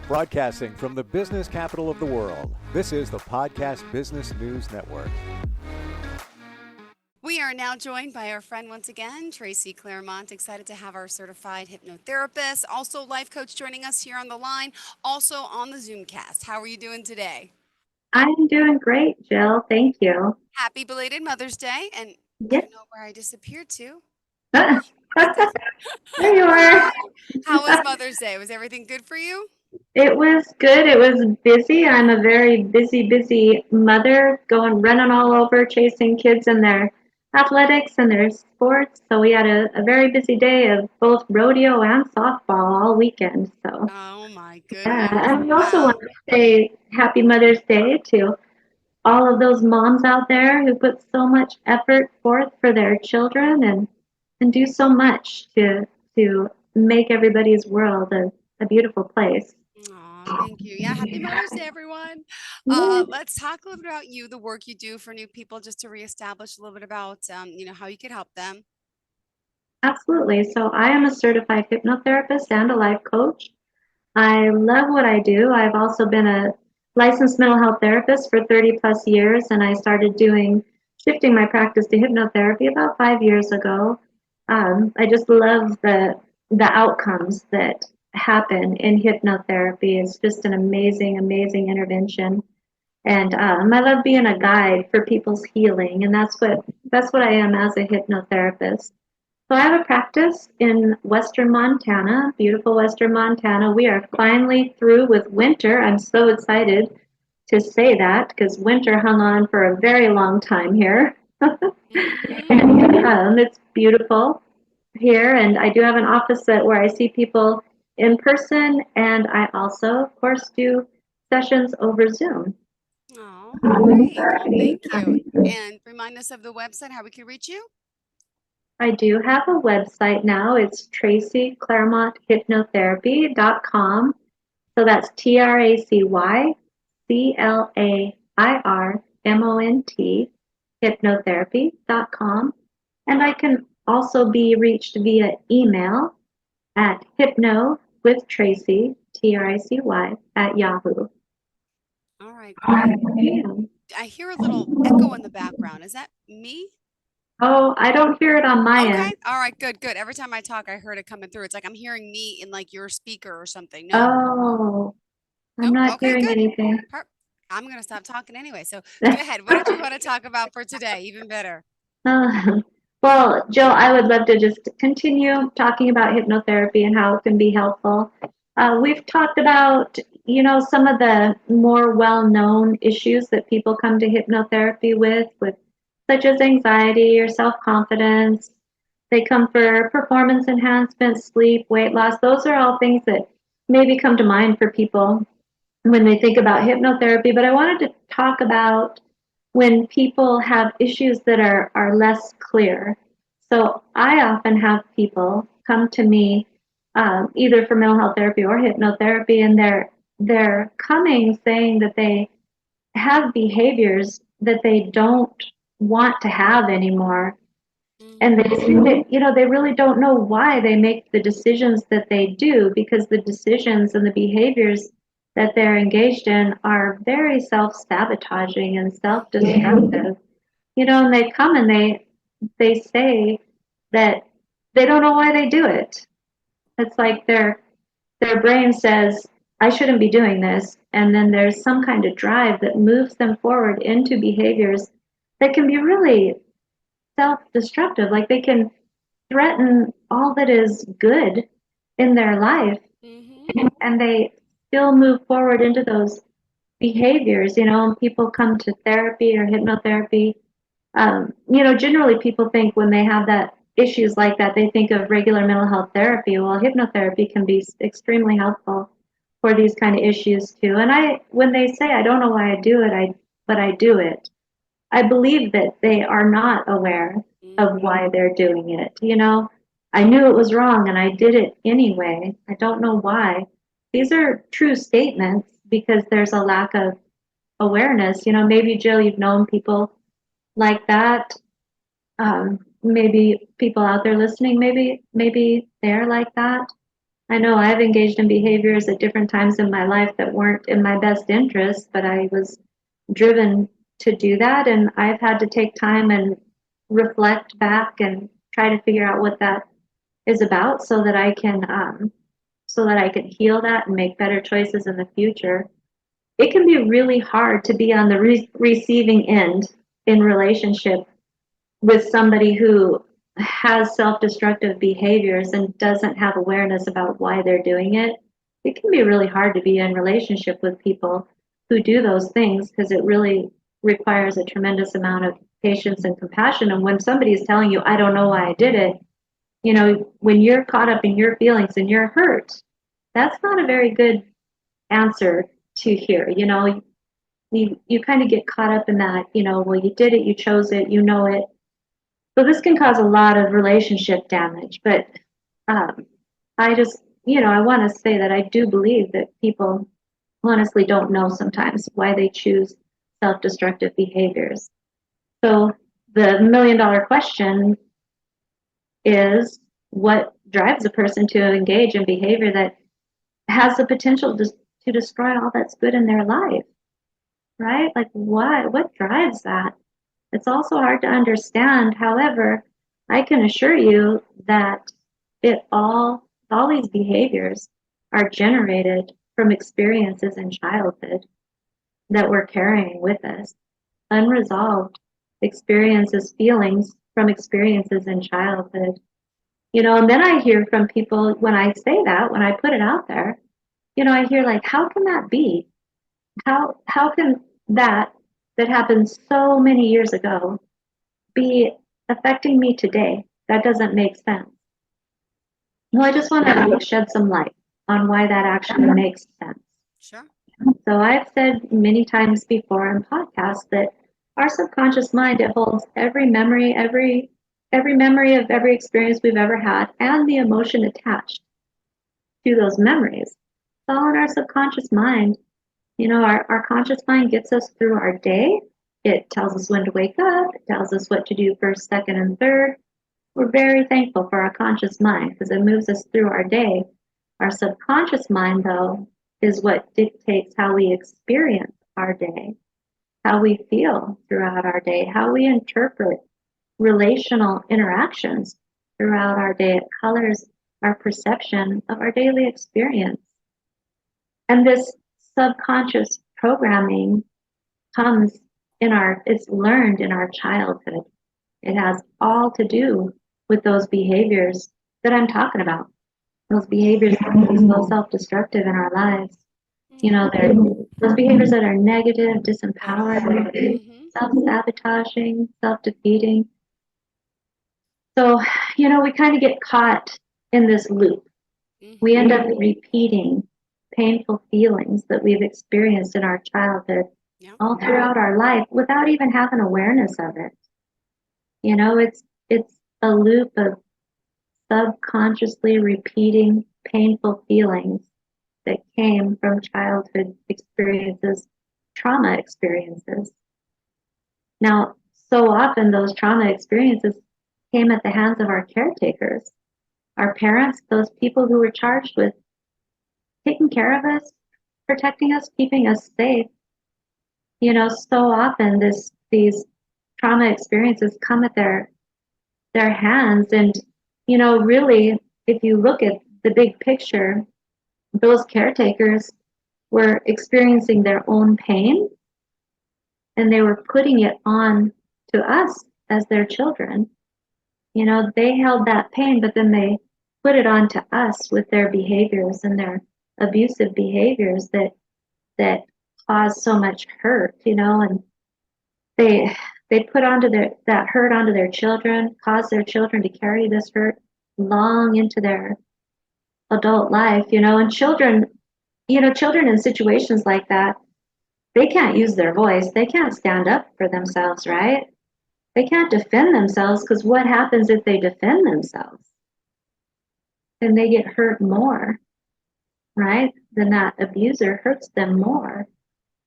Broadcasting from the business capital of the world, this is the Podcast Business News Network. We are now joined by our friend once again, Tracy Clairmont. Excited to have our certified hypnotherapist, also life coach, joining us here on the line, also on the Zoomcast. How are you doing today? I'm doing great, Jill. Thank you. Happy belated Mother's Day. And I Yes. don't know where I disappeared to. There you are. How was Mother's Day? Was everything good for you? It was good. It was busy. I'm a very busy mother, running all over, chasing kids in their athletics and their sports. So we had a very busy day of both rodeo and softball all weekend. So Oh my yeah, goodness. and we also Wow. want to say Happy Mother's Day to all of those moms out there who put so much effort forth for their children and do so much to make everybody's world a beautiful place. Aw, thank you. Yeah, happy Mother's Day, everyone. Yeah, Let's talk a little bit about you, the work you do for new people, just to reestablish a little bit about, how you could help them. absolutely. So I am a certified hypnotherapist and a life coach. I love what I do. I've also been a licensed mental health therapist for 30 plus years, and I started shifting my practice to hypnotherapy about 5 years ago. I just love the outcomes that happen in hypnotherapy. It's just an amazing intervention, and I love being a guide for people's healing, and that's what I am as a hypnotherapist. So I have a practice in Western Montana, beautiful Western Montana. We are finally through with winter. I'm so excited to say that because winter hung on for a very long time here. Mm-hmm. And it's beautiful here, and I do have an office where I see people in person, and I also, of course, do sessions over Zoom. Oh, great. Well, thank you. And remind us of the website, how we can reach you. I do have a website now. It's tracyclairmonthypnotherapy.com. So that's TracyClairmont hypnotherapy.com. And I can also be reached via email at hypnowithtracy, TRICY, at Yahoo. All right, great. Yeah. I hear a little echo in the background. Is that me? Oh, I don't hear it on my Okay. end. All right, good, good. Every time I talk, I heard it coming through. It's like I'm hearing me in like your speaker or something. No? Oh, I'm Nope. not Okay, hearing good. anything. I'm going to stop talking anyway. So go ahead. What did you want to talk about for today? Even better. Well, Jill, I would love to just continue talking about hypnotherapy and how it can be helpful. We've talked about, some of the more well-known issues that people come to hypnotherapy with such as anxiety or self-confidence. They come for performance enhancement, sleep, weight loss. Those are all things that maybe come to mind for people when they think about hypnotherapy. But I wanted to talk about when people have issues that are less clear. So I often have people come to me either for mental health therapy or hypnotherapy, and they're coming saying that they have behaviors that they don't want to have anymore. And they say that, they really don't know why they make the decisions that they do because the decisions and the behaviors that they're engaged in are very self-sabotaging and self-destructive. And they come and they say that they don't know why they do it. It's like their brain says, I shouldn't be doing this. And then there's some kind of drive that moves them forward into behaviors that can be really self-destructive. Like they can threaten all that is good in their life, Mm-hmm. and they still move forward into those behaviors. And people come to therapy or hypnotherapy. Generally people think when they have that issues like that, they think of regular mental health therapy. Well, hypnotherapy can be extremely helpful for these kind of issues too. And when they say, I don't know why I do it, but I do it, I believe that they are not aware of Mm-hmm. why they're doing it. I knew it was wrong and I did it anyway. I don't know why. These are true statements because there's a lack of awareness. Maybe Jill, you've known people like that. Maybe people out there listening, maybe they're like that. I know I've engaged in behaviors at different times in my life that weren't in my best interest, but I was driven to do that. And I've had to take time and reflect back and try to figure out what that is about so that I can heal that and make better choices in the future. It can be really hard to be on the receiving end in relationship with somebody who has self-destructive behaviors and doesn't have awareness about why they're doing it. It can be really hard to be in relationship with people who do those things because it really requires a tremendous amount of patience and compassion. And when somebody is telling you, I don't know why I did it, when you're caught up in your feelings and you're hurt, that's not a very good answer to hear. You kind of get caught up in that, well, you did it, you chose it, you know it. So this can cause a lot of relationship damage. But I just, I want to say that I do believe that people honestly don't know sometimes why they choose self-destructive behaviors. So the $1 million question is, what drives a person to engage in behavior that has the potential to destroy all that's good in their life, right? Like what drives that? It's also hard to understand. However, I can assure you that all these behaviors are generated from experiences in childhood that we're carrying with us. Unresolved experiences, feelings from experiences in childhood. And then I hear from people when I say that, when I put it out there, I hear like, how can that be? How can that happened so many years ago be affecting me today? That doesn't make sense. Well, I just want to shed some light on why that actually makes sense. Sure. So I've said many times before in podcasts that our subconscious mind, it holds every memory of every experience we've ever had and the emotion attached to those memories. It's all in our subconscious mind. Our conscious mind gets us through our day. It tells us when to wake up. It tells us what to do first, second, and third. We're very thankful for our conscious mind because it moves us through our day. Our subconscious mind, though, is what dictates how we experience our day, how we feel throughout our day, how we interpret relational interactions throughout our day. It colors our perception of our daily experience. And this subconscious programming it's learned in our childhood. It has all to do with those behaviors that I'm talking about. Those behaviors that are so self-destructive in our lives. They're those behaviors that are negative, disempowering, self-sabotaging, self-defeating. So, we kind of get caught in this loop. We end up repeating painful feelings that we've experienced in our childhood all throughout our life without even having awareness of it. It's a loop of subconsciously repeating painful feelings that came from childhood experiences, trauma experiences. Now, so often those trauma experiences came at the hands of our caretakers, our parents, those people who were charged with taking care of us, protecting us, keeping us safe. So often these trauma experiences come at their hands. And, really, if you look at the big picture, those caretakers were experiencing their own pain and they were putting it on to us as their children. They held that pain, but then they put it on to us with their behaviors and their abusive behaviors that cause so much hurt, and they put that hurt onto their children, cause their children to carry this hurt long into their adult life, and children in situations like that, they can't use their voice. They can't stand up for themselves, right? They can't defend themselves because what happens if they defend themselves? Then they get hurt more, right? Then that abuser hurts them more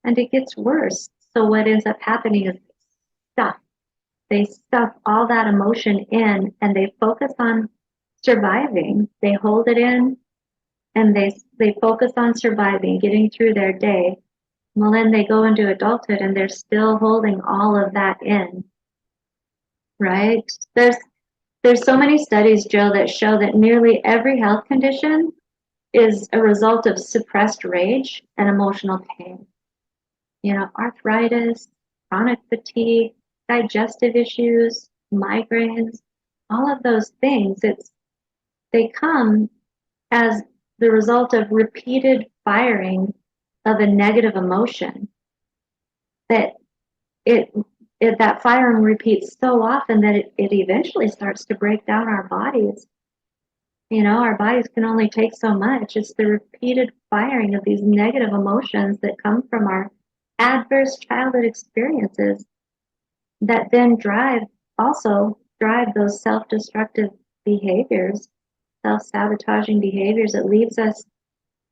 and it gets worse. So what ends up happening is they stuff all that emotion in and they focus on surviving. They hold it in and they focus on surviving, getting through their day, well, then they go into adulthood and they're still holding all of that in, right? There's so many studies, Jill, that show that nearly every health condition is a result of suppressed rage and emotional pain. You know, arthritis, chronic fatigue, digestive issues, migraines, all of those things, they come as the result of repeated firing of a negative emotion that it that firing repeats so often that it eventually starts to break down our bodies. You know, our bodies can only take so much. It's the repeated firing of these negative emotions that come from our adverse childhood experiences that then drive those self-destructive behaviors, self-sabotaging behaviors. It leaves us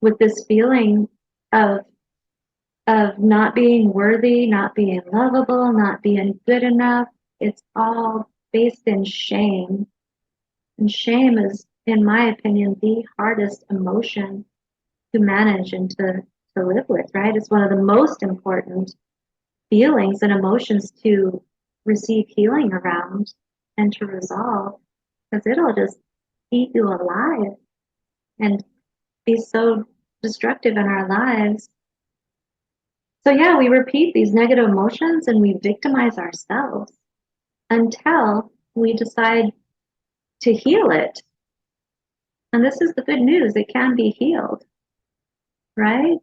with this feeling of not being worthy, not being lovable, not being good enough. It's all based in shame. And shame is, in my opinion, the hardest emotion to manage and to live with, right? It's one of the most important feelings and emotions to receive healing around and to resolve, because it'll just eat you alive and be so destructive in our lives. So yeah, we repeat these negative emotions and we victimize ourselves until we decide to heal it. And this is the good news, it can be healed, right?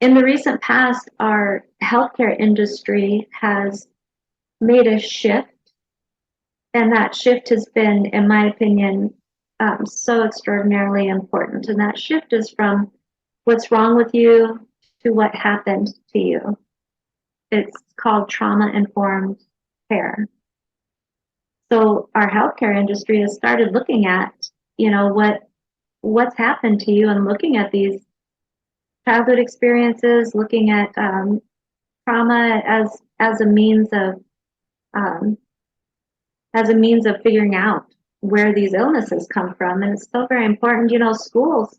In the recent past, our healthcare industry has made a shift, and that shift has been, in my opinion, so extraordinarily important. And that shift is from what's wrong with you to what happened to you. It's called trauma-informed care. So our healthcare industry has started looking at, you know, what's happened to you and looking at these childhood experiences, looking at trauma as a means of figuring out where these illnesses come from. And it's so very important. You know, schools,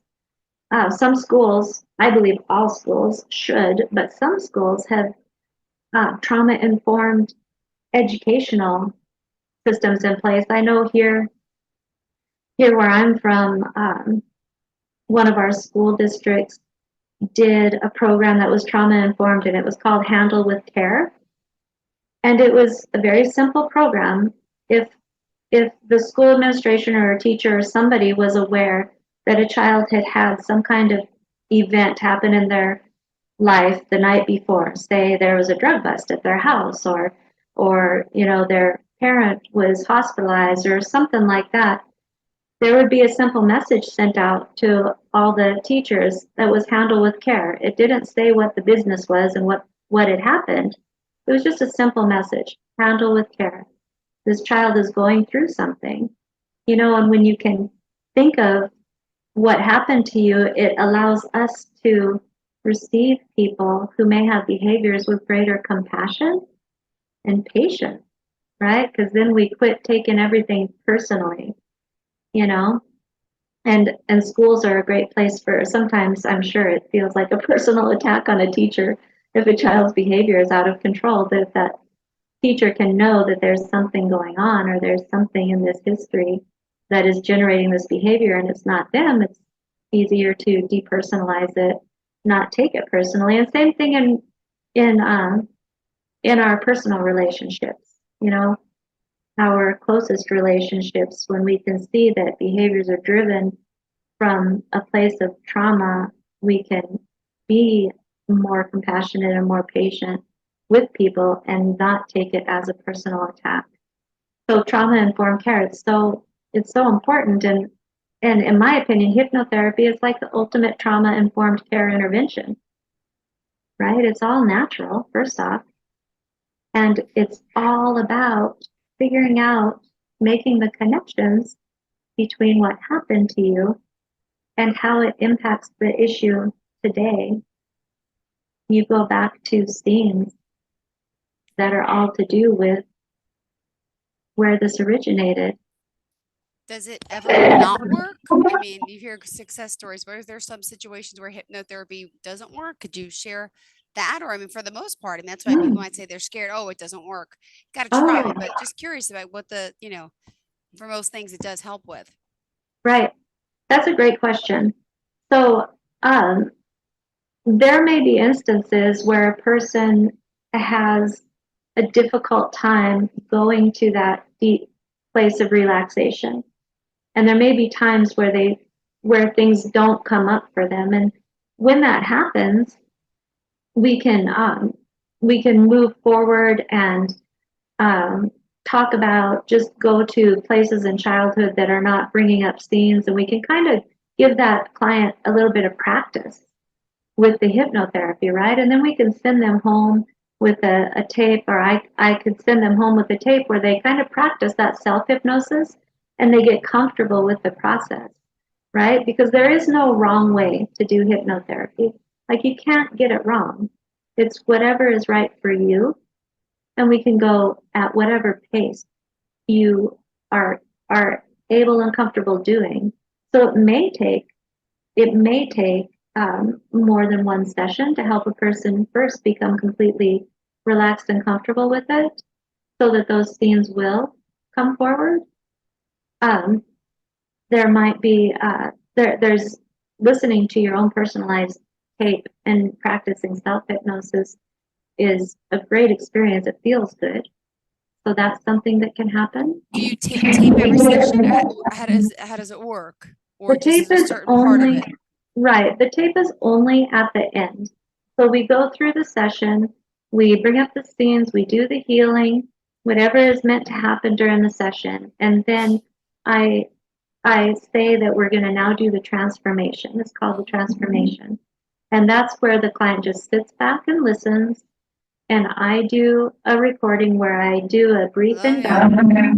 some schools, I believe all schools should, but some schools have trauma-informed educational systems in place. I know here where I'm from, one of our school districts did a program that was trauma-informed, and it was called Handle with Care. And it was a very simple program. If the school administration or a teacher or somebody was aware that a child had had some kind of event happen in their life the night before, say there was a drug bust at their house, or you know, their parent was hospitalized or something like that, there would be a simple message sent out to all the teachers that was Handle with Care. It didn't say what the business was and what had happened. It was just a simple message: Handle with care. This child is going through something, you know. And when you can think of what happened to you, it allows us to receive people who may have behaviors with greater compassion and patience, right? Because then we quit taking everything personally, you know. And schools are a great place for, sometimes I'm sure it feels like a personal attack on a teacher if a child's behavior is out of control. But if that teacher can know that there's something going on, or there's something in this history that is generating this behavior and it's not them, it's easier to depersonalize it, not take it personally. And same thing in our personal relationships, you know, our closest relationships. When we can see that behaviors are driven from a place of trauma, we can be more compassionate and more patient with people and not take it as a personal attack. So trauma-informed care, it's so important. And in my opinion, hypnotherapy is like the ultimate trauma-informed care intervention, right? It's all natural, first off. And it's all about figuring out, making the connections between what happened to you and how it impacts the issue today. You go back to scenes that are all to do with where this originated. Does it ever not work? I mean, you hear success stories, but is there some situations where hypnotherapy doesn't work? Could you share that? Or, I mean, for the most part, I mean, that's why people might say they're scared. Oh, it doesn't work. Got to try Oh, it. But just curious about what for most things it does help with. right. That's a great question. So, there may be instances where a person has a difficult time going to that deep place of relaxation. And there may be times where things don't come up for them. And when that happens, we can move forward and um, talk about, just go to places in childhood that are not bringing up scenes, and we can kind of give that client a little bit of practice with the hypnotherapy, right? And then we can send them home with a tape, or I could send them home with a tape where they kind of practice that self-hypnosis and they get comfortable with the process, right? Because there is no wrong way to do hypnotherapy. Like, you can't get it wrong. It's whatever is right for you, and we can go at whatever pace you are able and comfortable doing. So it may take more than one session to help a person first become completely relaxed and comfortable with it, so that those scenes will come forward. Um, there might be there's listening to your own personalized tape and practicing self-hypnosis is a great experience. It feels good. So that's something that can happen. Do you tape every session? Or how does it work? Or The just tape is a is certain part of only, it? right, the tape is only at the end. So we go through the session, we bring up the scenes, we do the healing, whatever is meant to happen during the session, and then I I say that we're going to now do the transformation. It's called the transformation. And that's where the client just sits back and listens. And I do a recording where I do a brief Oh yeah.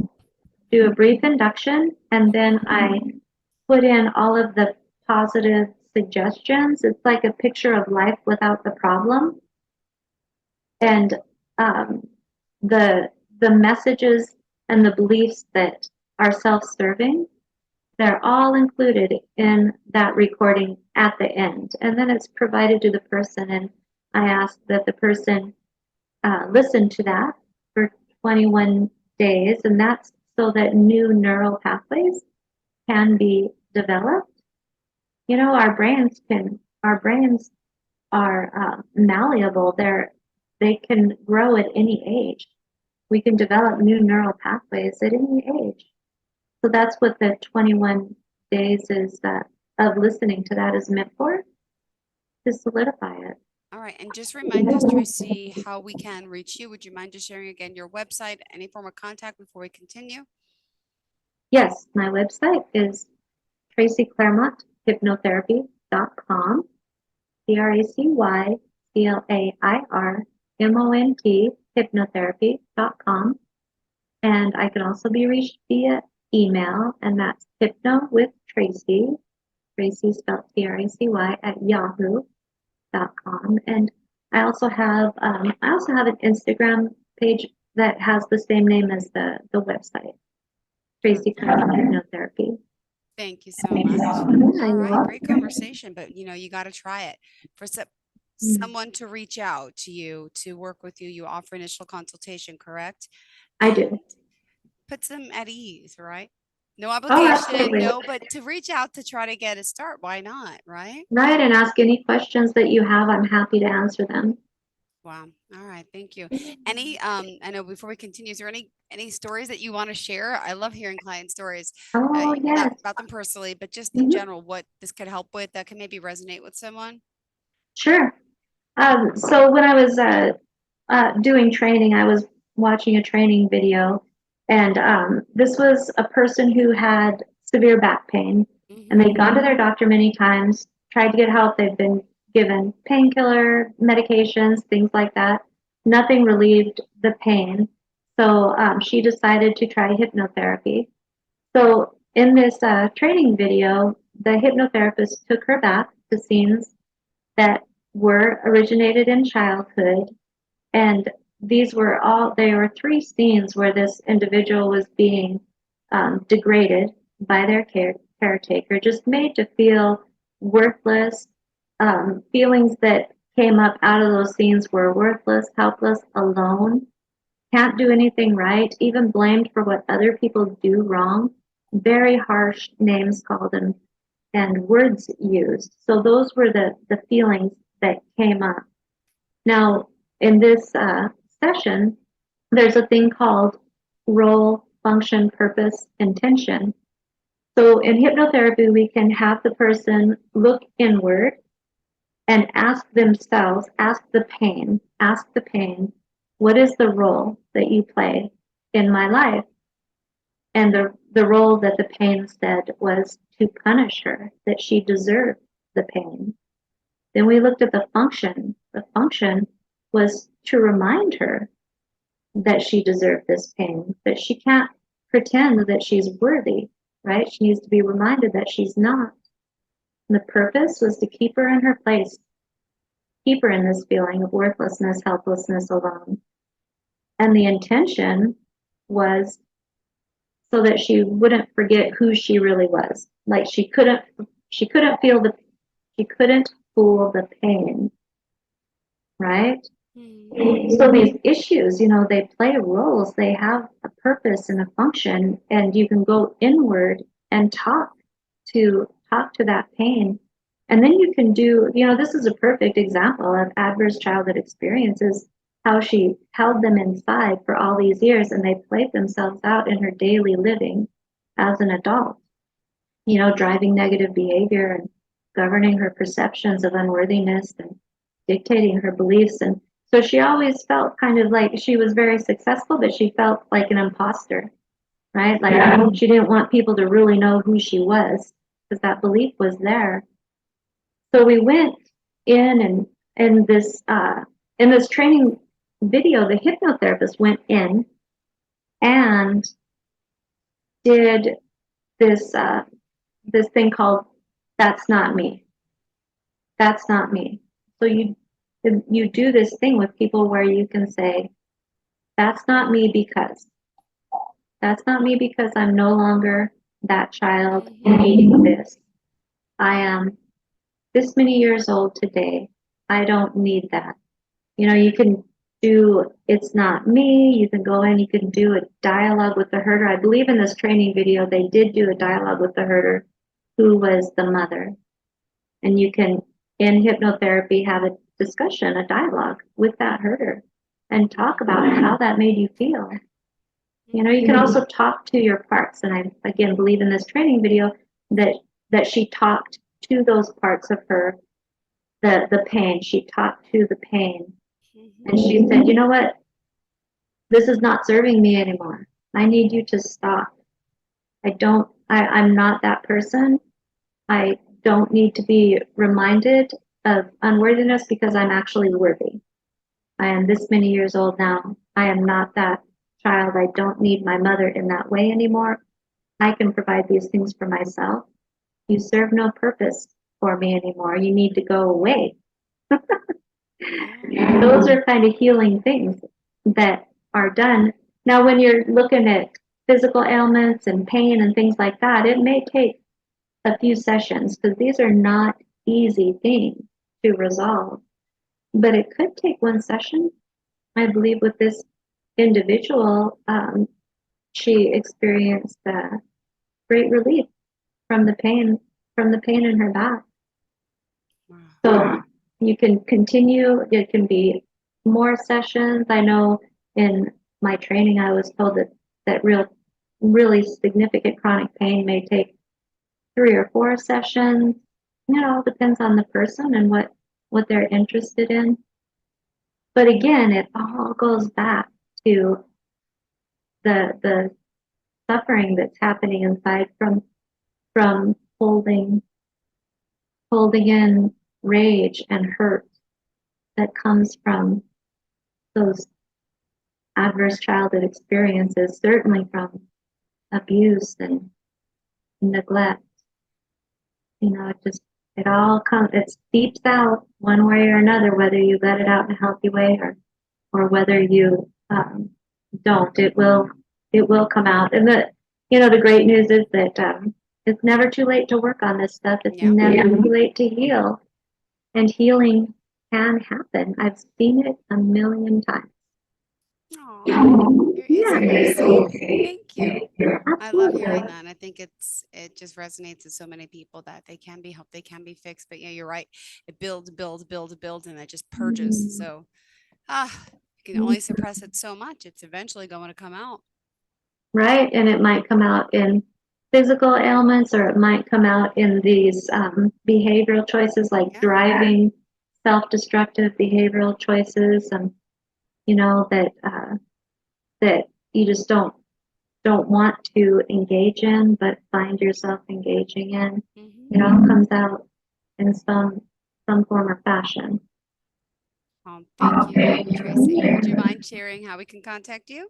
induction, and then I put in all of the positive suggestions. It's like a picture of life without the problem. And um, the messages and the beliefs that are self-serving, they're all included in that recording at the end. And then it's provided to the person, and I ask that the person listen to that for 21 days, and that's so that new neural pathways can be developed. You know, our brains are malleable. They can grow at any age. We can develop new neural pathways at any age. So that's what the 21 days is of listening to that is meant for, to solidify it. All right. And just remind us, Tracy, how we can reach you. Would you mind just sharing again your website, any form of contact before we continue? Yes, my website is Tracy Clairmont Hypnotherapy.com, TracyClairmont Hypnotherapy.com. And I can also be reached via email, and that's hypnowithtracy, Tracy spelled Tracy at yahoo.com. And I also have an Instagram page that has the same name as the website, Tracy Claremont Hypnotherapy. Thank you so much. Yeah, All you're right, great welcome. conversation, but you got to try it. For someone to reach out to you to work with you, you offer initial consultation, correct? I And do. puts them at ease, right? No Oh, obligation, absolutely. no, but to reach out to try to get a start, why not, right? Right, and ask any questions that you have. I'm happy to answer them. Wow. All right, thank you. Any I know before we continue, is there any stories that you want to share? I love hearing client stories, Oh, not yes. about them personally, but just in Mhm. general, what this could help with that can maybe resonate with someone. Sure. So when I was doing training, I was watching a training video, and this was a person who had severe back pain, and Hmm. they'd gone to their doctor many times, tried to get help. They'd been given painkiller medications, things like that. Nothing relieved the pain, so she decided to try hypnotherapy. So in this training video, the hypnotherapist took her back to scenes that were originated in childhood, and there were three scenes where this individual was being degraded by their caretaker, just made to feel worthless. Feelings that came up out of those scenes were worthless, helpless, alone, can't do anything right, even blamed for what other people do wrong. Very harsh names called and words used. So those were the feelings that came up. Now, in this session, there's a thing called role, function, purpose, intention. So in hypnotherapy, we can have the person look inward and ask themselves, ask the pain, what is the role that you play in my life? And the role that the pain said was to punish her, that she deserved the pain. Then we looked at the function. The function was to remind her that she deserved this pain, that she can't pretend that she's worthy, right? She needs to be reminded that she's not. And the purpose was to keep her in her place, keep her in this feeling of worthlessness, helplessness, alone. And the intention was so that she wouldn't forget who she really was. Like she couldn't fool the pain, right? So these issues, they play roles, they have a purpose and a function, and you can go inward and talk to that pain. And then you can do, this is a perfect example of adverse childhood experiences, how she held them inside for all these years and they played themselves out in her daily living as an adult, driving negative behavior and governing her perceptions of unworthiness and dictating her beliefs. And so she always felt kind of like she was very successful, but she felt like an imposter, right? Like she didn't want people to really know who she was because that belief was there. So we went in and in this training video, the hypnotherapist went in and did this thing called "That's Not Me." That's not me. So you do this thing with people where you can say, "That's not me because." That's not me because I'm no longer that child needing this. I am this many years old today. I don't need that. You can do "It's Not Me." You can go in, you can do a dialogue with the herder. I believe in this training video, they did do a dialogue with the herder who was the mother. And you can, in hypnotherapy, have a discussion, a dialogue with that herder and talk about how that made you feel. You can also talk to your parts. And I, again, believe in this training video that she talked to those parts of her, the pain. She talked to the pain. And she said, "You know what? This is not serving me anymore. I need you to stop. I'm not that person. I don't need to be reminded of unworthiness because I'm actually worthy. I am this many years old now. I am not that child. I don't need my mother in that way anymore. I can provide these things for myself. You serve no purpose for me anymore. You need to go away." Those are kind of healing things that are done. Now, when you're looking at physical ailments and pain and things like that, it may take a few sessions because these are not easy things to resolve. But it could take one session. I believe with this individual, she experienced great relief from the pain in her back. So you can continue. It can be more sessions. I know in my training, I was told that really significant chronic pain may take 3 or 4 sessions. It all depends on the person and what they're interested in. But again, it all goes back to the suffering that's happening inside from holding in rage and hurt that comes from those adverse childhood experiences, certainly from abuse and neglect. It all comes, it seeps out one way or another, whether you let it out in a healthy way or whether you don't. It will come out. And the great news is that It's never too late to work on this stuff. It's Yeah. never too late to heal. And healing can happen. I've seen it a million times. Oh, you're Yeah. so sweet. Thank you. I love hearing Absolutely. that. I think it just resonates with so many people that they can be helped, they can be fixed. But yeah, you're right. It builds, and it just purges. So you can only suppress it so much. It's eventually going to come out. Right? And it might come out in physical ailments, or it might come out in these behavioral choices like Yeah. driving, self-destructive behavioral choices, and that you just don't want to engage in, but find yourself engaging in. Mm-hmm. It all comes out in some form or fashion. Thank you, Tracy. Would you mind sharing how we can contact you?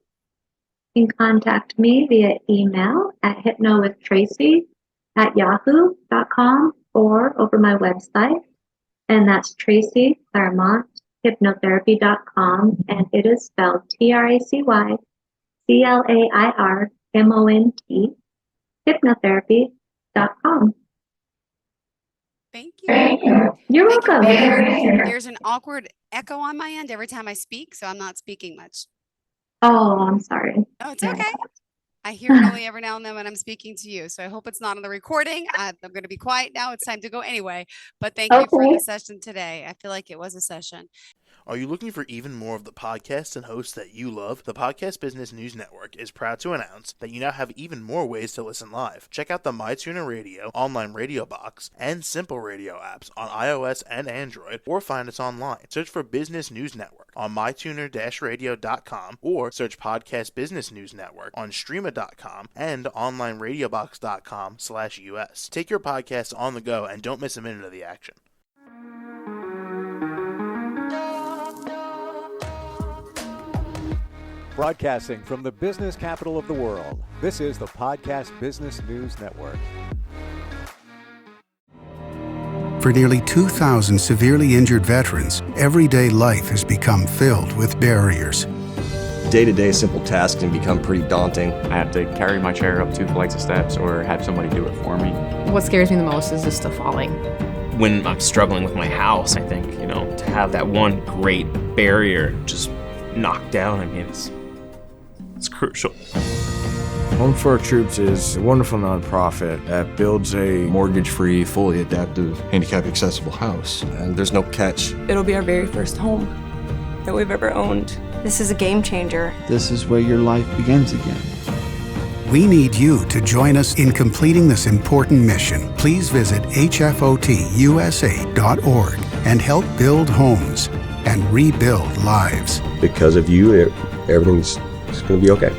You can contact me via email at hypnowithtracy@yahoo.com or over my website, and that's Tracy Clairmont hypnotherapy.com, and it is spelled TracyClairmont hypnotherapy.com. Thank you. You're Thank you. welcome. There's an awkward echo on my end every time I speak, so I'm not speaking much. Oh, I'm sorry. Oh, it's okay. I hear it only every now and then when I'm speaking to you. So I hope it's not on the recording. I'm going to be quiet now. It's time to go anyway. But thank you for the session today. I feel like it was a session. Are you looking for even more of the podcasts and hosts that you love? The Podcast Business News Network is proud to announce that you now have even more ways to listen live. Check out the MyTuner Radio, online radio box, and Simple Radio apps on iOS and Android, or find us online. Search for Business News Network on mytuner-radio.com, or search Podcast Business News Network on streama.com and onlineradiobox.com/US. Take your podcast on the go and don't miss a minute of the action. Broadcasting from the business capital of the world, this is the Podcast Business News Network. For nearly 2,000 severely injured veterans, everyday life has become filled with barriers. Day-to-day simple tasks can become pretty daunting. I have to carry my chair up 2 flights of steps or have somebody do it for me. What scares me the most is just the falling. When I'm struggling with my house, I think, to have that one great barrier just knocked down, it's crucial. Home for Our Troops is a wonderful nonprofit that builds a mortgage-free, fully adaptive, handicap-accessible house. And there's no catch. It'll be our very first home that we've ever owned. This is a game changer. This is where your life begins again. We need you to join us in completing this important mission. Please visit hfotusa.org and help build homes and rebuild lives. Because of you, everything's going to be okay.